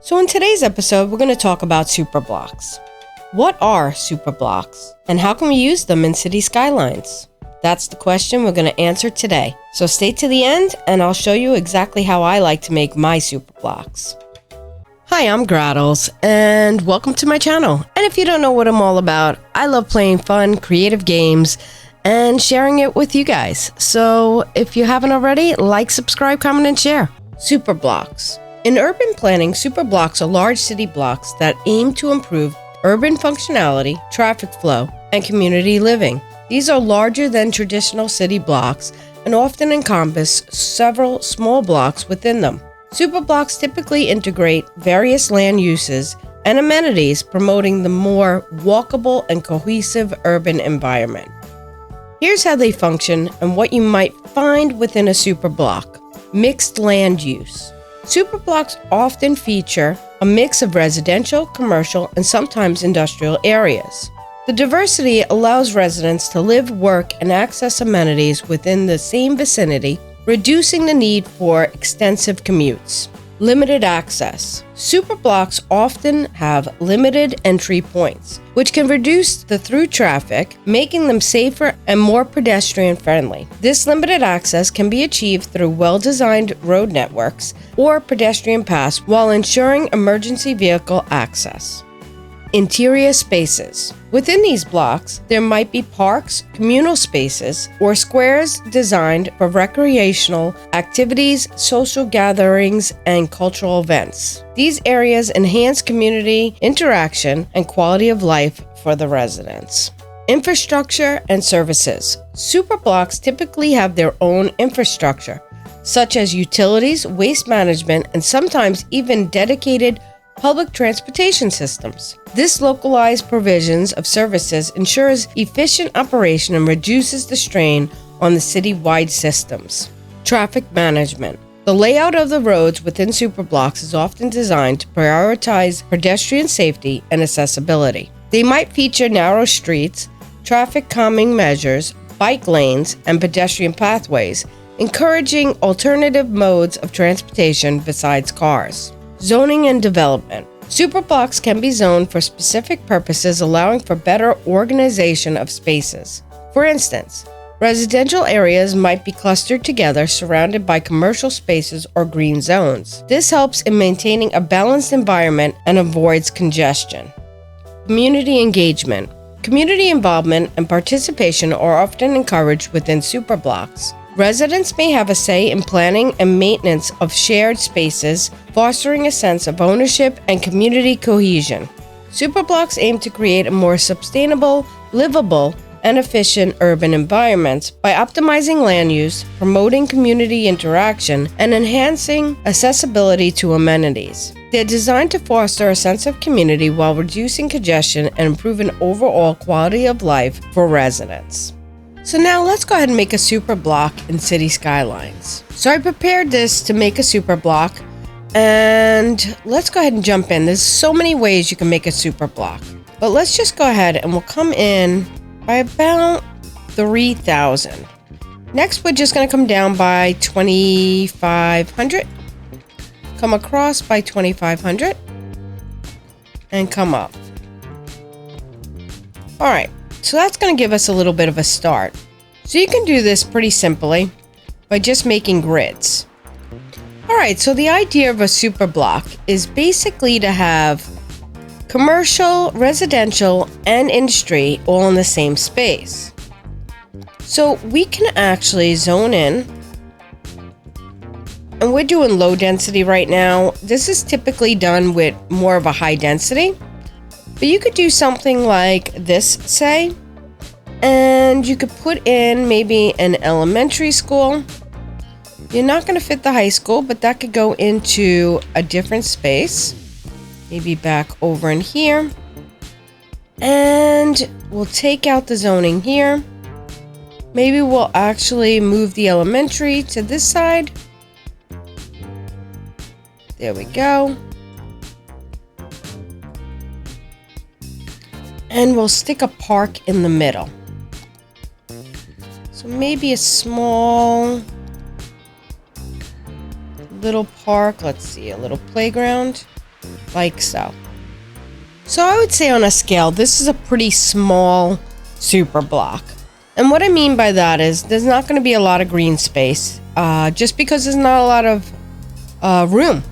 So in today's episode, we're going to talk about superblocks. What are superblocks, and how can we use them in Cities Skylines? That's the question we're going to answer today. So stay to the end, and I'll show you exactly how I like to make my superblocks. Hi, I'm Grahtles, and welcome to my channel. And if you don't know what I'm all about, I love playing fun, creative games, and sharing it with you guys. So if you haven't already, like, subscribe, comment, and share. Superblocks. In urban planning, superblocks are large city blocks that aim to improve urban functionality, traffic flow, and community living. These are larger than traditional city blocks and often encompass several small blocks within them. Superblocks typically integrate various land uses and amenities, promoting the more walkable and cohesive urban environment. Here's how they function and what you might find within a superblock. Mixed land use. Superblocks often feature a mix of residential, commercial, and sometimes industrial areas. The diversity allows residents to live, work, and access amenities within the same vicinity, reducing the need for extensive commutes. Limited access. Superblocks often have limited entry points, which can reduce the through traffic, making them safer and more pedestrian-friendly. This limited access can be achieved through well-designed road networks or pedestrian paths while ensuring emergency vehicle access. Interior spaces. Within these blocks, there might be parks, communal spaces, or squares designed for recreational activities, social gatherings, and cultural events. These areas enhance community interaction and quality of life for the residents. Infrastructure and services. Superblocks typically have their own infrastructure, such as utilities, waste management, and sometimes even dedicated public transportation systems. This localized provisions of services ensures efficient operation and reduces the strain on the city-wide systems. Traffic management. The layout of the roads within superblocks is often designed to prioritize pedestrian safety and accessibility. They might feature narrow streets, traffic calming measures, bike lanes, and pedestrian pathways, encouraging alternative modes of transportation besides cars. Zoning and development. Superblocks can be zoned for specific purposes, allowing for better organization of spaces. For instance, residential areas might be clustered together, surrounded by commercial spaces or green zones. This helps in maintaining a balanced environment and avoids congestion. Community engagement. Community involvement and participation are often encouraged within superblocks. Residents may have a say in planning and maintenance of shared spaces, fostering a sense of ownership and community cohesion. Superblocks aim to create a more sustainable, livable, and efficient urban environment by optimizing land use, promoting community interaction, and enhancing accessibility to amenities. They're designed to foster a sense of community while reducing congestion and improving overall quality of life for residents. So now let's go ahead and make a superblock in Cities Skylines. So I prepared this to make a superblock, and let's go ahead and jump in. There's so many ways you can make a superblock, but let's just go ahead and we'll come in by about 3,000. Next, we're just going to come down by 2,500, come across by 2,500, and come up. All right. So that's going to give us a little bit of a start. So you can do this pretty simply by just making grids. Alright, so the idea of a superblock is basically to have commercial, residential, and industry all in the same space. So we can actually zone in, and we're doing low density right now. This is typically done with more of a high density. But you could do something like this, say, and you could put in maybe an elementary school. You're not going to fit the high school, but that could go into a different space. Maybe back over in here. And we'll take out the zoning here. Maybe we'll actually move the elementary to this side. There we go. And we'll stick a park in the middle. So maybe a small little park. Let's see, a little playground. like so. So I would say on a scale, this is a pretty small super block. And what I mean by that is there's not going to be a lot of green space, just because there's not a lot of room.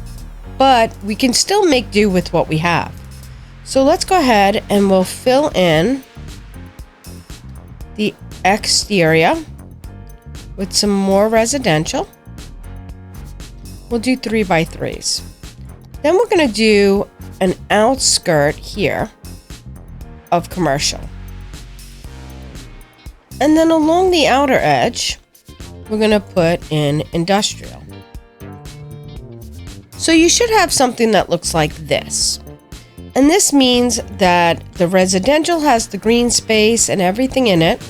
But we can still make do with what we have. So let's go ahead and we'll fill in the exterior with some more residential. We'll do 3x3s. Then we're going to do an outskirt here of commercial. And then along the outer edge, we're going to put in industrial. So you should have something that looks like this. And this means that the residential has the green space and everything in it.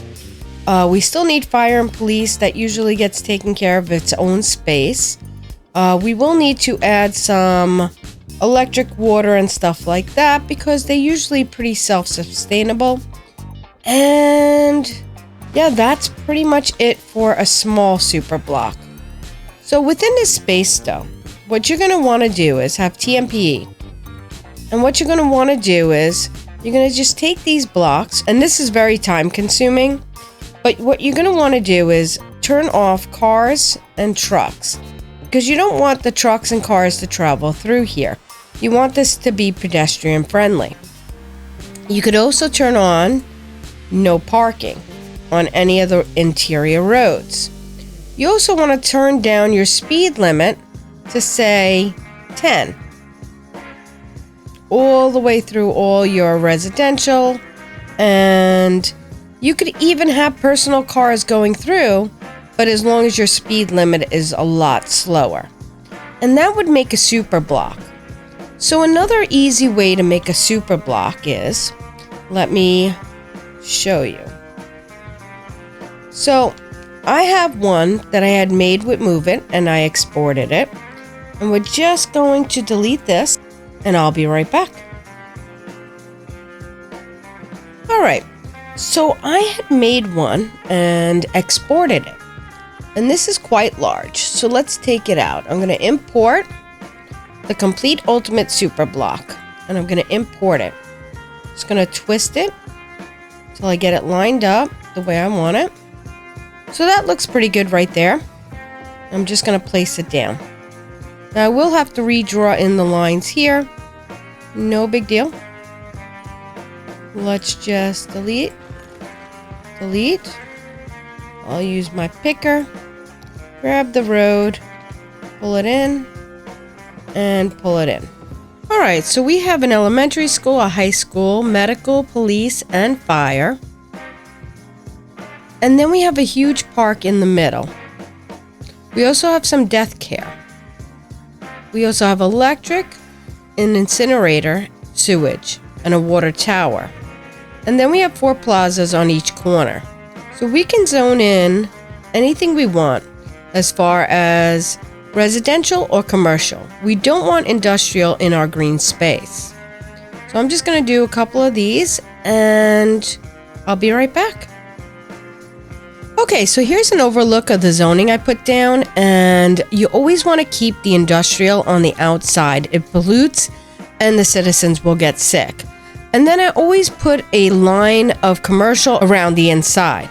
We still need fire and police. That usually gets taken care of its own space. We will need to add some electric, water, and stuff like that because they're usually pretty self-sustainable. And yeah, that's pretty much it for a small super block. So within this space though, what you're going to want to do is have TMPE. And what you're going to want to do is you're going to just take these blocks, and this is very time consuming, but what you're going to want to do is turn off cars and trucks because you don't want the trucks and cars to travel through here. You want this to be pedestrian friendly. You could also turn on no parking on any of the interior roads. You also want to turn down your speed limit to say 10 all the way through all your residential, and you could even have personal cars going through, but as long as your speed limit is a lot slower. And that would make a super block. So another easy way to make a super block is, let me show you. So I have one that I had made with Move It and I exported it. And we're just going to delete this and I'll be right back. Alright, so I had made one and exported it. And this is quite large, so let's take it out. I'm going to import the complete ultimate super block and I'm going to import it. Just going to twist it until I get it lined up the way I want it. So that looks pretty good right there. I'm just going to place it down. Now I will have to redraw in the lines here. No big deal. Let's just delete. I'll use my picker. Grab the road. Pull it in. And pull it in. Alright, so we have an elementary school, a high school, medical, police, and fire. And then we have a huge park in the middle. We also have some death care. We also have electric, an incinerator, sewage, and a water tower. And then we have 4 plazas on each corner. So we can zone in anything we want as far as residential or commercial. We don't want industrial in our green space. So I'm just going to do a couple of these and I'll be right back. Okay, so here's an overlook of the zoning I put down, and you always want to keep the industrial on the outside. It pollutes and the citizens will get sick. And then I always put a line of commercial around the inside.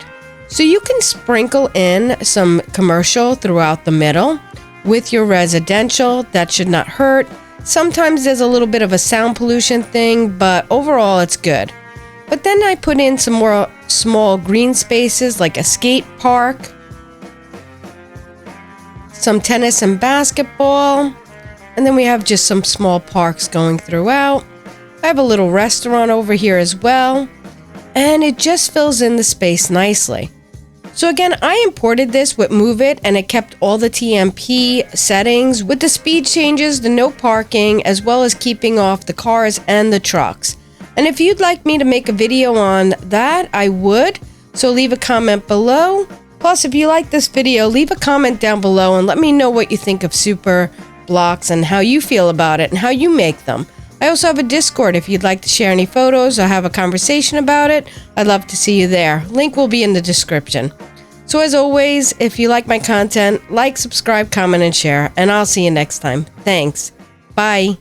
So you can sprinkle in some commercial throughout the middle with your residential. That should not hurt. Sometimes there's a little bit of a sound pollution thing, but overall it's good. But then I put in some more small green spaces like a skate park, some tennis and basketball, and then we have just some small parks going throughout. I have a little restaurant over here as well, and it just fills in the space nicely. So again, I imported this with Move It, and it kept all the TMP settings with the speed changes, the no parking, as well as keeping off the cars and the trucks. And if you'd like me to make a video on that, I would. So leave a comment below. Plus, if you like this video, leave a comment down below and let me know what you think of super blocks and how you feel about it and how you make them. I also have a Discord if you'd like to share any photos or have a conversation about it. I'd love to see you there. Link will be in the description. So as always, if you like my content, like, subscribe, comment, and share. And I'll see you next time. Thanks. Bye.